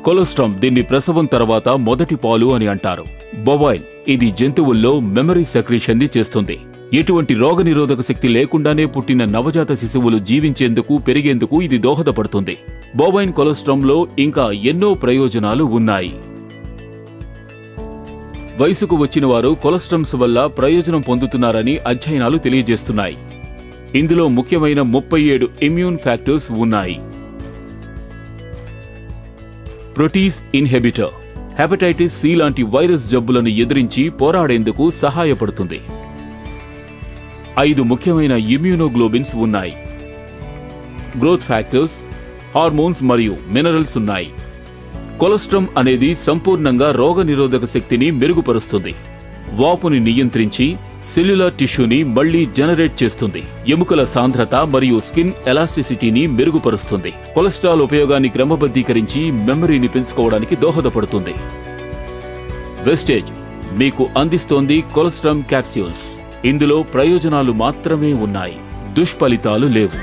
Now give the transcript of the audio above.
కొలెస్ట్రామ్ దీన్ని ప్రసవం తర్వాత మొదటి పాలు అని అంటారు. బొవైన్ ఇది జంతువుల్లో మెమరీ సెక్రీషన్ ని చేస్తుంది. ఎటువంటి రోగనిరోధక శక్తి లేకుండానే పుట్టిన నవజాత శిశువులు జీవించేందుకు పెరిగేందుకు ఇది దోహదపడుతుంది. బొవైన్ కొలెస్ట్రామ్లో ఇంకా ఎన్నో ప్రయోజనాలు ఉన్నాయి. వయసుకు వచ్చిన వారు కొలెస్ట్రామ్స్ వల్ల ప్రయోజనం పొందుతున్నారని అధ్యయనాలు తెలియజేస్తున్నాయి. ఇందులో ముఖ్యమైన 37 ఇమ్యూన్ ఫ్యాక్టర్స్ ఉన్నాయి. ప్రోటీస్ ఇన్హిబిటర్ హెపటైటిస్ సి లాంటి వైరస్ జబ్బులను ఎదిరించి పోరాడేందుకు సహాయపడుతుంది. 5 ముఖ్యమైన ఇమ్యూనోగ్లోబిన్స్ ఉన్నాయి. గ్రోత్ ఫ్యాక్టర్స్, హార్మోన్స్ మరియు మినరల్స్ ఉన్నాయి. కొలెస్ట్రామ్ అనేది సంపూర్ణంగా రోగనిరోధక శక్తిని మెరుగుపరుస్తుంది. వాపుని నియంత్రించి సెల్యులార్ టిష్యూని మళ్లీ జనరేట్ చేస్తుంది. ఎముకల సాంద్రత మరియు స్కిన్ ఎలాస్టిసిటీని మెరుగుపరుస్తుంది. కొలెస్ట్రాల్ ఉపయోగాన్ని క్రమబద్ధీకరించి మెమరీని పెంచుకోవడానికి దోహదపడుతుంది. వెస్టేజ్ మీకు అందిస్తోంది కొలెస్ట్రామ్ క్యాప్సూల్స్. ఇందులో ప్రయోజనాలు మాత్రమే ఉన్నాయి, దుష్ఫలితాలు లేవు.